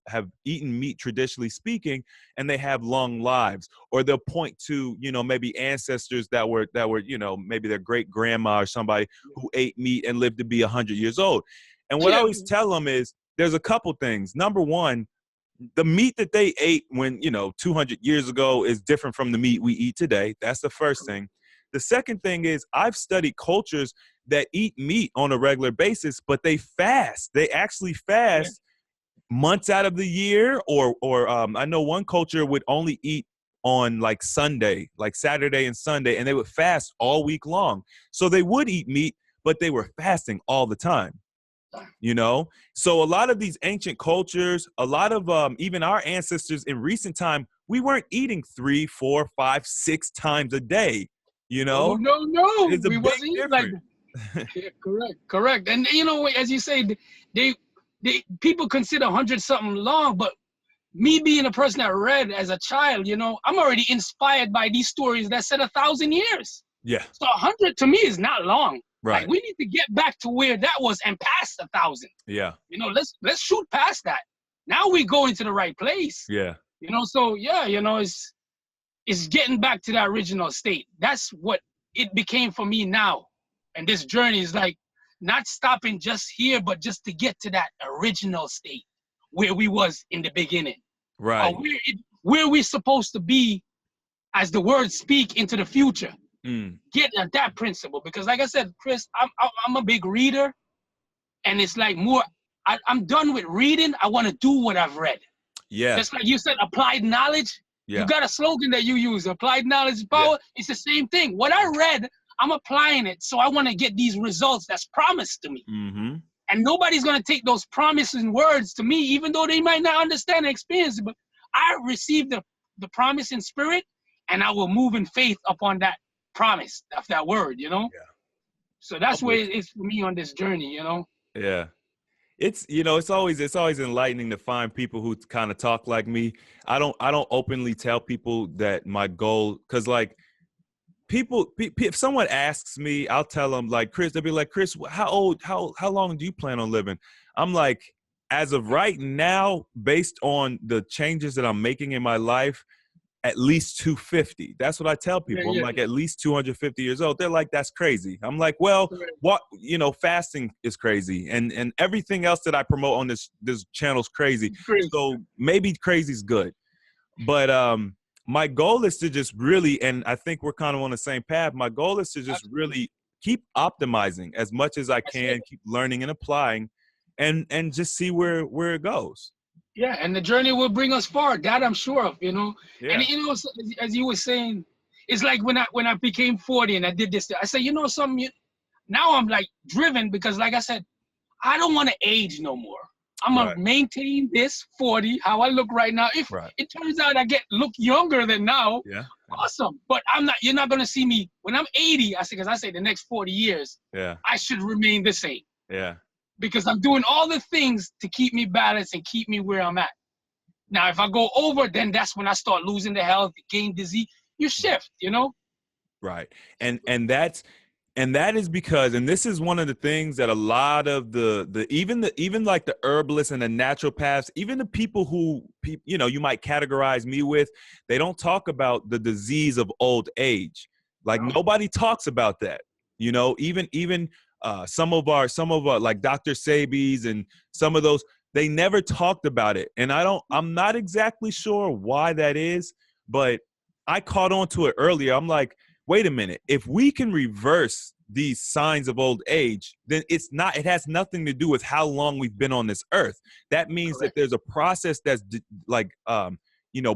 have eaten meat traditionally speaking, and they have long lives, or they'll point to, maybe ancestors that were, maybe their great grandma or somebody who ate meat and lived to be 100 years old. And what I always tell them is there's a couple things. Number one, the meat that they ate when, 200 years ago is different from the meat we eat today. That's the first thing. The second thing is I've studied cultures that eat meat on a regular basis, but they fast. They actually fast months out of the year, or I know one culture would only eat on like Sunday, like Saturday and Sunday, and they would fast all week long. So they would eat meat, but they were fasting all the time. So a lot of these ancient cultures, a lot of even our ancestors in recent time, we weren't eating 3, 4, 5, 6 times a day. No. It's a We big wasn't eating like difference. that. Yeah, correct. And as you say, they people consider 100-something long, but me being a person that read as a child, I'm already inspired by these stories that said 1,000 years. Yeah. So 100 to me is not long. Right. Like, we need to get back to where that was and past 1,000. Yeah. Let's shoot past that. Now we go into the right place. Yeah. So yeah, it's getting back to that original state. That's what it became for me now. And this journey is like not stopping just here, but just to get to that original state where we was in the beginning. Right. Or where we're supposed to be as the words speak into the future. Get at that principle. Because like I said, Chris, I'm a big reader. And it's like I'm done with reading. I want to do what I've read. Yeah. Just like you said, applied knowledge. Yeah. You got a slogan that you use, applied knowledge is power. Yeah. It's the same thing. What I read, I'm applying it. So I want to get these results that's promised to me. Mm-hmm. And nobody's going to take those promising words to me, even though they might not understand the experience. But I received the promise in spirit, and I will move in faith upon that promise of that word, Yeah. So that's where it is for me on this journey, Yeah. It's it's always enlightening to find people who kind of talk like me. I don't openly tell people that my goal, because like people if someone asks me, I'll tell them like, Chris, they'll be like, Chris, how long do you plan on living? I'm like, as of right now, based on the changes that I'm making in my life, at least 250. That's what I tell people. I'm like, at least 250 years old. They're like, that's crazy. I'm like, well, what, fasting is crazy. And everything else that I promote on this channel is crazy. So maybe crazy is good. But my goal is to just really, and I think we're kind of on the same path. My goal is to just really keep optimizing as much as I can, keep learning and applying, and just see where it goes. Yeah, and the journey will bring us far. That I'm sure of, Yeah. And as you were saying, it's like when I became 40 and I did this, I said, something. Now I'm like driven because, like I said, I don't want to age no more. I'm gonna maintain this 40 how I look right now. If it turns out I look younger than now, awesome. But You're not gonna see me when I'm 80. I say the next 40 years, I should remain the same. Yeah. Because I'm doing all the things to keep me balanced and keep me where I'm at. Now, if I go over, then that's when I start losing the health, gain disease. You shift, Right. And that is because, and this is one of the things that a lot of even like the herbalists and the naturopaths, even the people who, you might categorize me with, they don't talk about the disease of old age. Like nobody talks about that, even some of our like Dr. Sebi's and some of those, they never talked about it. And I'm not exactly sure why that is, but I caught on to it earlier. I'm like, wait a minute, if we can reverse these signs of old age, then it has nothing to do with how long we've been on this earth. That means that Correct. there's a process that's like,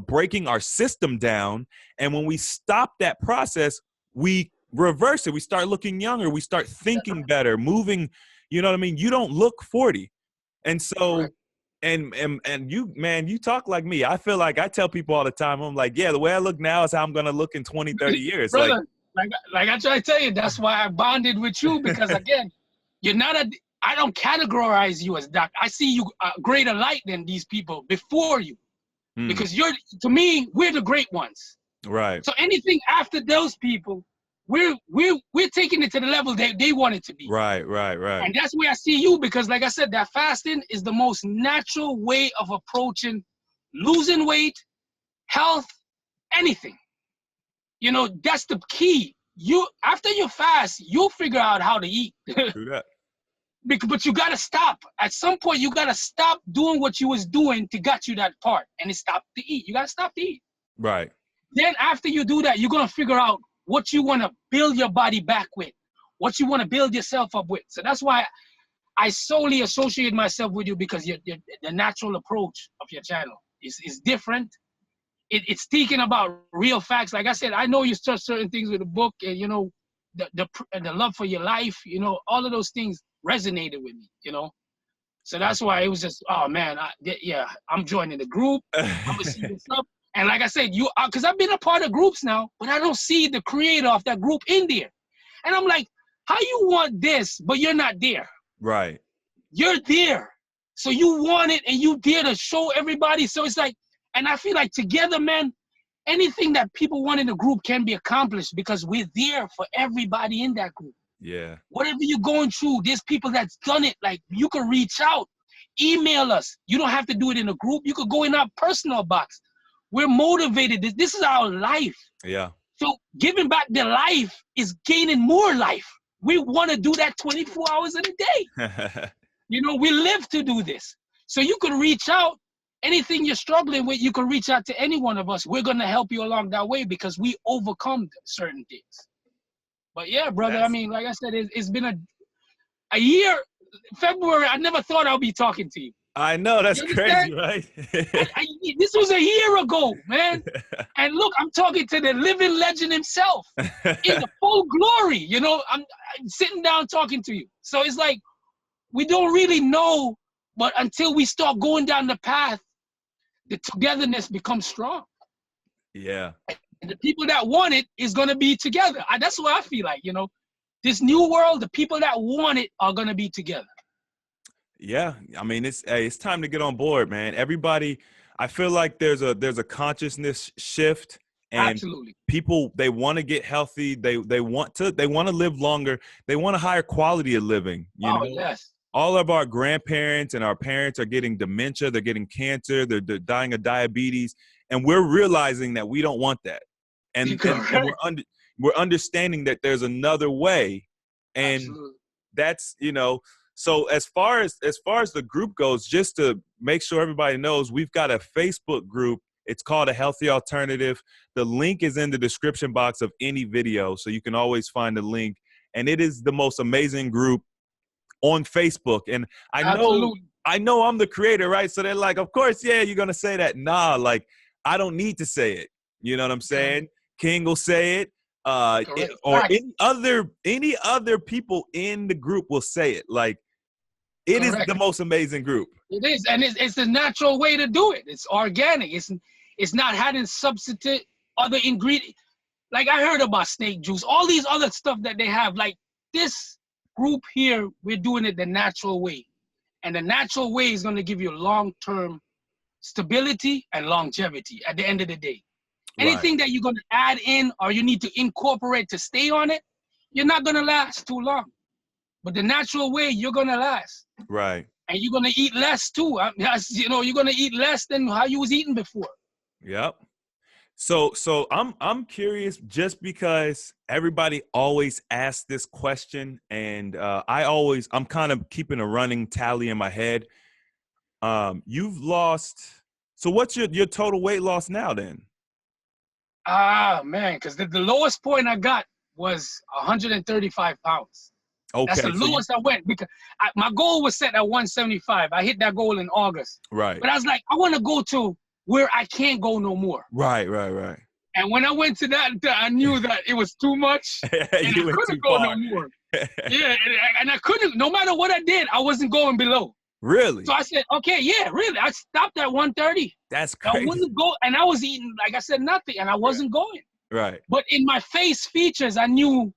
breaking our system down. And when we stop that process, we reverse it. We start looking younger. We start thinking better, moving. You know what I mean? You don't look 40. And so, Correct. and you, man, you talk like me. I feel like I tell people all the time, I'm like, yeah, the way I look now is how I'm going to look in 20, 30 years. Like, Brother, like I try to tell you, that's why I bonded with you, because again, I don't categorize you as that. I see you greater light than these people before you, because to me, we're the great ones. right. So anything after those people, we're taking it to the level they want it to be. Right. And that's where I see you, because like I said, that fasting is the most natural way of approaching losing weight, health, anything. You know, that's the key. After you fast, you'll figure out how to eat. Do that. But you gotta stop. At some point, you gotta stop doing what you was doing to get you that part, and it's stop to eat. You gotta stop to eat. Right. Then after you do that, you're gonna figure out what you want to build your body back with, what you want to build yourself up with. So that's why I solely associate myself with you, because the natural approach of your channel is different. It's speaking about real facts. Like I said, I know you touch certain things with the book, and you know, the love for your life. You know, all of those things resonated with me. You know, so that's why it was just, oh man, I'm joining the group. I'm gonna see what's up. And like I said, because I've been a part of groups now, but I don't see the creator of that group in there. And I'm like, how you want this, but you're not there? Right. You're there. So you want it, and you there to show everybody. So it's like, and I feel like together, man, anything that people want in the group can be accomplished, because we're there for everybody in that group. Yeah. Whatever you're going through, there's people that's done it. Like, you can reach out, email us. You don't have to do it in a group. You could go in our personal box. We're motivated. This is our life. Yeah. So giving back their life is gaining more life. We want to do that 24 hours in a day. You know, we live to do this. So you can reach out. Anything you're struggling with, you can reach out to any one of us. We're going to help you along that way, because we overcome certain things. But yeah, brother, I mean, like I said, it's been a year. February, I never thought I'd be talking to you. I know, that's crazy, right? This was a year ago, man. And look, I'm talking to the living legend himself in the full glory. You know, I'm sitting down talking to you. So it's like, we don't really know, but until we start going down the path, the togetherness becomes strong. Yeah. And the people that want it is going to be together. That's what I feel like, you know. This new world, the people that want it are going to be together. Yeah. I mean, it's time to get on board, man. Everybody, I feel like there's a consciousness shift, and Absolutely. people, they want to get healthy. They want to live longer. They want a higher quality of living. You know? Yes. All of our grandparents and our parents are getting dementia. They're getting cancer. They're dying of diabetes. And we're realizing that we don't want that. And we're understanding that there's another way. And Absolutely. that's, you know, so as far as the group goes, just to make sure everybody knows, we've got a Facebook group. It's called A Healthy Alternative. The link is in the description box of any video, so you can always find the link. And it is the most amazing group on Facebook. And I know I'm the creator, right? So they're like, of course, yeah, you're gonna say that. Nah, like, I don't need to say it. You know what I'm saying? King will say it. Or any other people in the group will say it. Like, it is the most amazing group. It is, and it's the natural way to do it. It's organic. It's not having substitute other ingredients. Like, I heard about snake juice, all these other stuff that they have. Like, this group here, we're doing it the natural way. And the natural way is going to give you long-term stability and longevity at the end of the day. Anything that you're going to add in or you need to incorporate to stay on it, you're not going to last too long. But the natural way, you're going to last. Right. And you're going to eat less too. You know, you're going to eat less than how you was eating before. Yep. So I'm curious, just because everybody always asks this question, and I'm kind of keeping a running tally in my head. You've lost. So what's your total weight loss now then? Ah, man, because the lowest point I got was 135 pounds. That's the Okay, so you lowest I went because my goal was set at 175. I hit that goal in August. right, But I was like, I want to go to where I can't go no more. right. And when I went to that, I knew that it was too much and I You went too couldn't go no far. more. Yeah, and I couldn't, no matter what I did, I wasn't going below. Really? So I said, okay, yeah, really. I stopped at 130. That's I crazy. wouldn't go, and I was eating, like I said, nothing, and I wasn't going. Right. But in my face features, I knew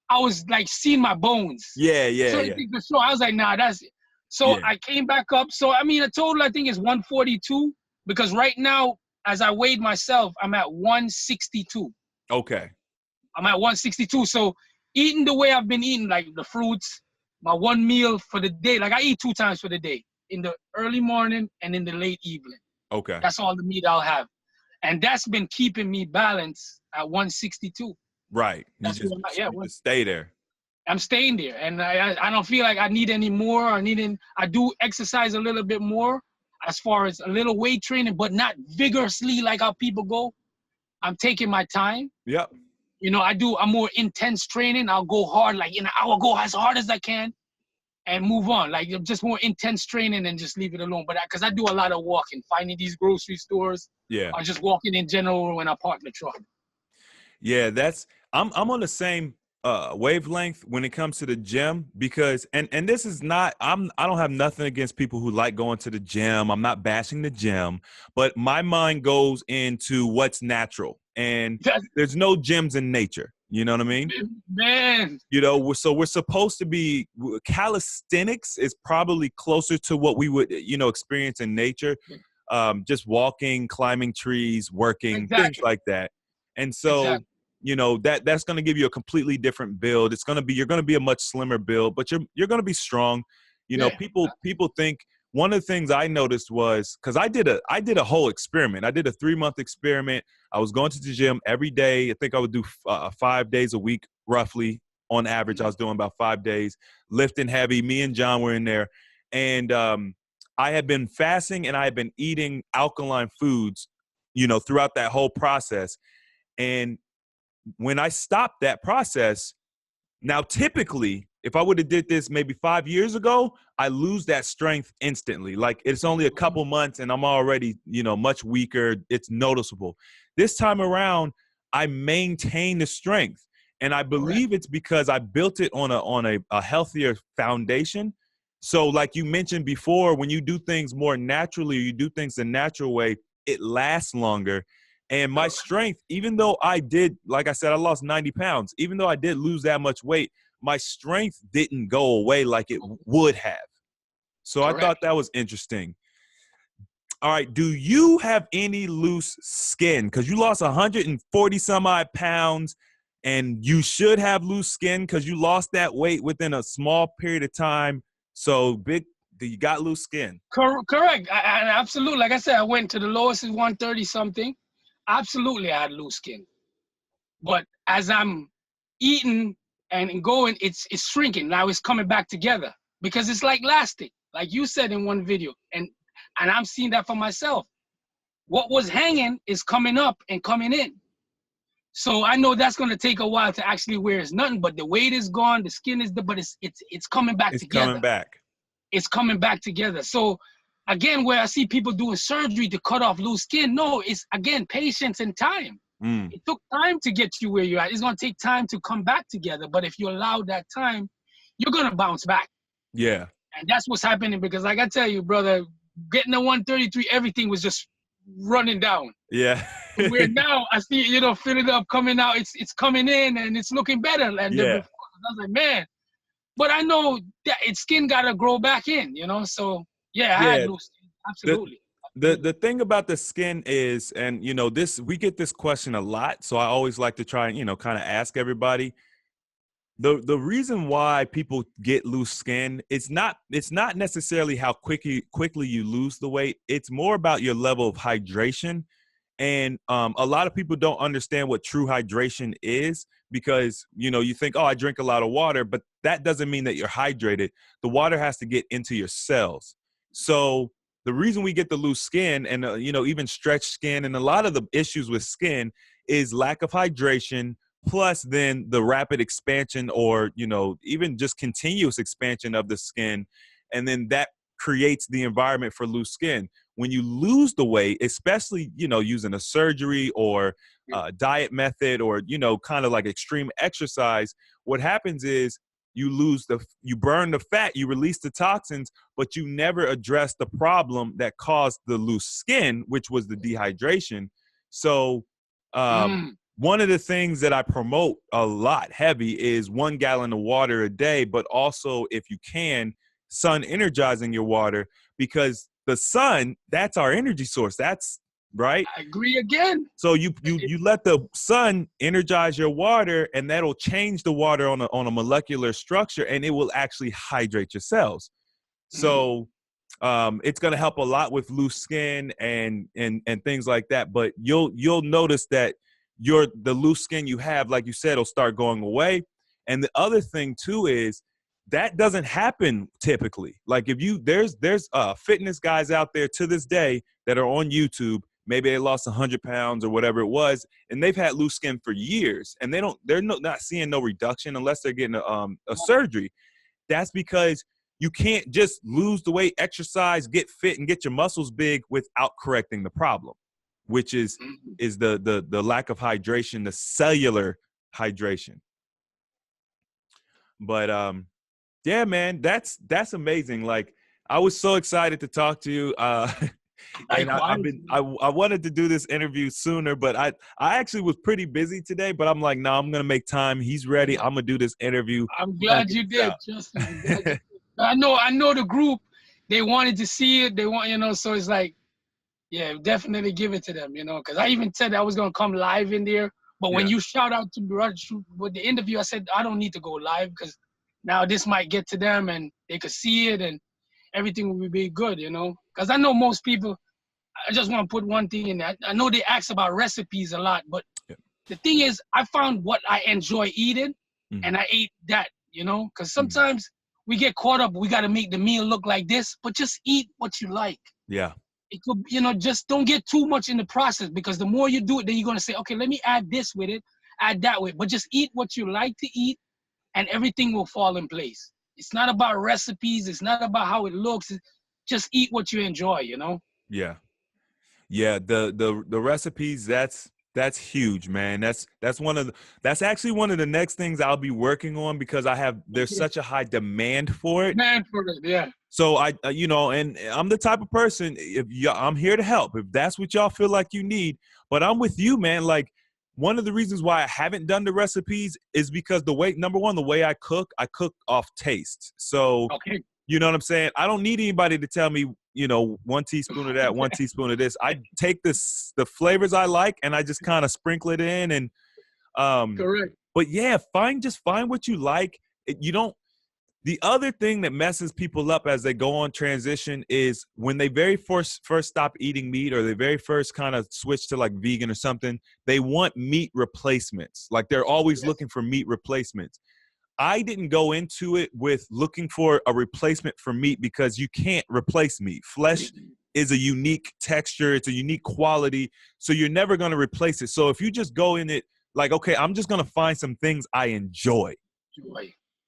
I was like seeing my bones. Yeah. Certain things for sure. I was like, nah, that's it. So Yeah. I came back up. So I mean, the total I think is 142 because right now, as I weighed myself, I'm at 162. Okay. I'm at 162. So eating the way I've been eating, like the fruits, my one meal for the day, like I eat 2 times for the day, in the early morning and in the late evening. Okay. That's all the meat I'll have. And that's been keeping me balanced at 162. Right. You That's just where I'm at. Yeah, you just stay there. I'm staying there, and I don't feel like I need any more. I do exercise a little bit more as far as a little weight training, but not vigorously like how people go. I'm taking my time. Yep. You know, I'm more intense training. I'll go hard, like in an hour, go as hard as I can and move on. Like just more intense training and just leave it alone. But because I do a lot of walking, finding these grocery stores Yeah. or just walking in general when I park the truck. Yeah, I'm on the same wavelength when it comes to the gym because and this is not I don't have nothing against people who like going to the gym. I'm not bashing the gym, but my mind goes into what's natural. And there's no gyms in nature. You know what I mean? Man. You know, we're supposed to be calisthenics is probably closer to what we would, experience in nature. Just walking, climbing trees, working, things Exactly. like that. And so, Exactly. that's going to give you a completely different build. You're going to be a much slimmer build, but you're going to be strong. Yeah. People think one of the things I noticed was because I did a whole experiment. I did a 3-month experiment. I was going to the gym every day. I think I would do 5 days a week, roughly on average. I was doing about 5 days, lifting heavy. Me and John were in there, and I had been fasting and I had been eating alkaline foods, throughout that whole process. And when I stopped that process, now typically, if I would have did this maybe 5 years ago, I lose that strength instantly. Like it's only a couple months and I'm already, much weaker. It's noticeable. This time around, I maintain the strength. And I believe it's because I built it on a healthier foundation. So like you mentioned before, when you do things more naturally, or you do things the natural way, it lasts longer. And my strength, even though I did, like I said, I lost 90 pounds, even though I did lose that much weight, my strength didn't go away like it would have. So I thought that was interesting. All right. Do you have any loose skin? Because you lost 140 some odd pounds and you should have loose skin because you lost that weight within a small period of time. So you got loose skin. Correct. I absolutely. Like I said, I went to the lowest is 130 something. Absolutely, I had loose skin. But as I'm eating and going, it's shrinking. Now it's coming back together because it's like lasting, like you said in one video, and I'm seeing that for myself. What was hanging is coming up and coming in. So I know that's gonna take a while to actually wear. It's nothing, but the weight is gone, the skin is but it's coming back It's together. coming back. It's coming back together. So again, where I see people doing surgery to cut off loose skin, no, it's again patience and time. It took time to get you where you're at. It's gonna take time to come back together. But if you allow that time, you're gonna bounce back. Yeah. And that's what's happening because, like I tell you, brother, getting to 133, everything was just running down. Yeah. Where now I see, fill it up, coming out, it's coming in and it's looking better than before. I was like, man, but I know that its skin gotta grow back in, So yeah, I had loose skin. Absolutely. The thing about the skin is, and we get this question a lot, so I always like to try and kind of ask everybody. The reason why people get loose skin, it's not necessarily how quickly you lose the weight. It's more about your level of hydration. And a lot of people don't understand what true hydration is because, you think, oh, I drink a lot of water, but that doesn't mean that you're hydrated. The water has to get into your cells. So the reason we get the loose skin and, you know, even stretched skin and a lot of the issues with skin is lack of hydration, plus then the rapid expansion or, you know, even just continuous expansion of the skin. And then that creates the environment for loose skin. When you lose the weight, especially, you know, using a surgery or diet method or, you know, kind of like extreme exercise, what happens is you burn the fat, you release the toxins, but you never address the problem that caused the loose skin, which was the dehydration. So one of the things that I promote a lot heavy is 1 gallon of water a day, but also, if you can, sun energizing your water, because the sun, that's our energy source. That's right. I agree again. So you let the sun energize your water, and that'll change the water on a molecular structure, and it will actually hydrate your cells. So it's going to help a lot with loose skin and things like that. But you'll notice that the loose skin you have, like you said, will start going away. And the other thing too is that doesn't happen typically. Like if there's fitness guys out there to this day that are on YouTube. Maybe they lost 100 pounds or whatever it was, and they've had loose skin for years, and they're not seeing no reduction unless they're getting a surgery. That's because you can't just lose the weight, exercise, get fit, and get your muscles big without correcting the problem, which is the lack of hydration, the cellular hydration. But yeah, man, that's amazing. Like, I was so excited to talk to you. And I wanted to do this interview sooner, but I actually was pretty busy today, but I'm like, no, I'm going to make time. He's ready. I'm going to do this interview. I'm glad you did, Justin. I know the group, they wanted to see it. They want, you know, so it's like, yeah, definitely give it to them, you know, because I even said I was going to come live in there. But when you shout out to Raj with the interview, I said, I don't need to go live because now this might get to them and they could see it and everything will be good, you know, because I know most people, I just want to put one thing in there. I know they ask about recipes a lot, but the thing is, I found what I enjoy eating and I ate that, you know, because sometimes we get caught up, we got to make the meal look like this, but just eat what you like. Yeah. It could, you know, just don't get too much in the process, because the more you do it, then you're going to say, okay, let me add this with it, add that with it, but just eat what you like to eat and everything will fall in place. It's not about recipes. It's not about how it looks. Just eat what you enjoy, you know? Yeah. Yeah. The recipes, that's huge, man. That's actually one of the next things I'll be working on, because there's such a high demand for it. Demand for it, yeah. So you know, and I'm the type of person, I'm here to help if that's what y'all feel like you need. But I'm with you, man. Like, one of the reasons why I haven't done the recipes is because number one, the way I cook off taste. So, you know what I'm saying? I don't need anybody to tell me, you know, 1 teaspoon of that, 1 teaspoon of this. I take the flavors I like and I just kind of sprinkle it in. And correct. But yeah, find what you like. The other thing that messes people up as they go on transition is when they very first stop eating meat, or they very first kind of switch to like vegan or something, they want meat replacements. Like, they're always looking for meat replacements. I didn't go into it with looking for a replacement for meat, because you can't replace meat. Flesh is a unique texture. It's a unique quality. So you're never going to replace it. So if you just go in it like, okay, I'm just going to find some things I enjoy.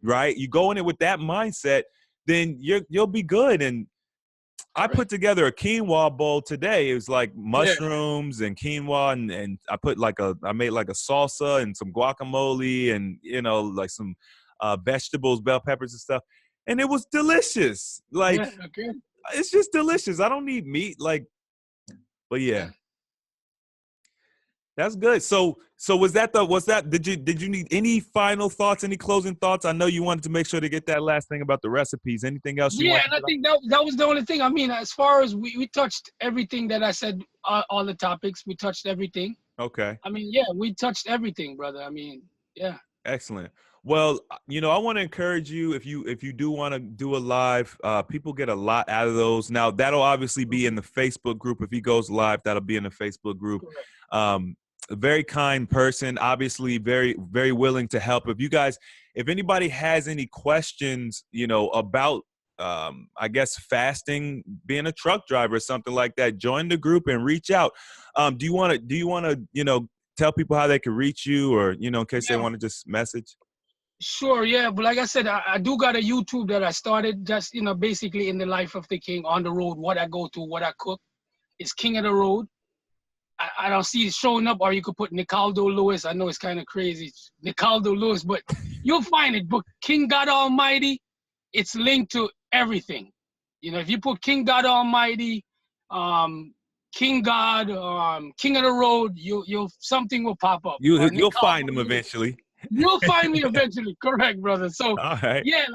Right? You go in it with that mindset, then you'll be good. And I put together a quinoa bowl today. It was like mushrooms and quinoa, and I made like a salsa and some guacamole and, you know, like some vegetables, bell peppers and stuff. And it was delicious. Like, it's just delicious. I don't need meat. Like, but yeah. That's good. So did you need any final thoughts, any closing thoughts? I know you wanted to make sure to get that last thing about the recipes. Anything else you want? Yeah, and I think that was the only thing. I mean, as far as we touched everything that I said, all the topics, we touched everything. Okay. I mean, yeah, we touched everything, brother. I mean, yeah. Excellent. Well, you know, I want to encourage you, if you do want to do a live, people get a lot out of those. Now, that'll obviously be in the Facebook group. If he goes live, that'll be in the Facebook group. A very kind person, obviously very, very willing to help. If anybody has any questions, you know, about I guess fasting, being a truck driver or something like that, join the group and reach out. Do you want to, tell people how they can reach you, or, in case they Yeah, want to just message? sure, yeah. But like I said, I do got a YouTube that I started just, basically in the life of the king on the road, what I go to, what I cook. It's King of the Road. I don't see it showing up, or you could put Nicaldo Lewis. I know it's kind of crazy, Nicaldo Lewis, but you'll find it. But King God Almighty, it's linked to everything. If you put King God Almighty, King God, King of the Road, you'll something will pop up. Or You'll Nicaldo find them Lewis. eventually. You'll find me eventually, correct, brother. So, All right. yeah,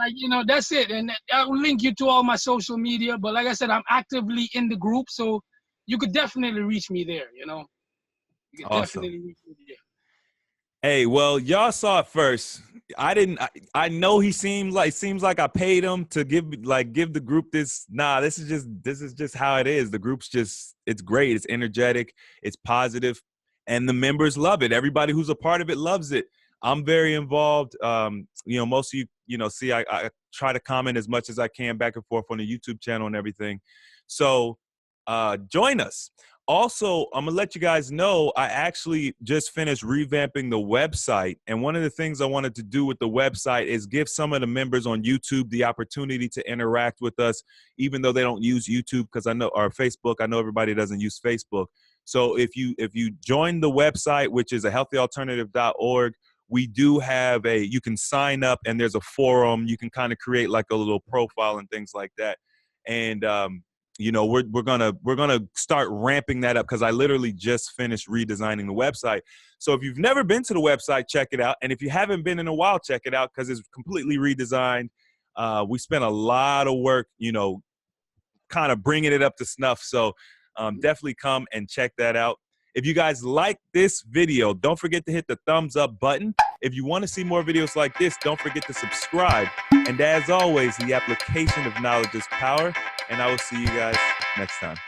that's it. And I'll link you to all my social media. But like I said, I'm actively in the group, so you could definitely reach me there. You could Awesome. definitely reach me there. Hey, well, y'all saw it first. I didn't. I know he seems like I paid him to give the group this. Nah, this is just how it is. The group's it's great. It's energetic. It's positive, and the members love it. Everybody who's a part of it loves it. I'm very involved. Most of you, see, I try to comment as much as I can back and forth on the YouTube channel and everything. So, join us. Also, I'm gonna let you guys know, I actually just finished revamping the website. And one of the things I wanted to do with the website is give some of the members on YouTube the opportunity to interact with us, even though they don't use YouTube, because or Facebook, I know everybody doesn't use Facebook. So if you join the website, which is a healthyalternative.org, we do have you can sign up, and there's a forum. You can kind of create like a little profile and things like that. And, we're gonna start ramping that up, because I literally just finished redesigning the website. So if you've never been to the website, check it out. And if you haven't been in a while, check it out, because it's completely redesigned. We spent a lot of work, kind of bringing it up to snuff. So definitely come and check that out. If you guys like this video, don't forget to hit the thumbs up button. If you want to see more videos like this, don't forget to subscribe. And as always, the application of knowledge is power. And I will see you guys next time.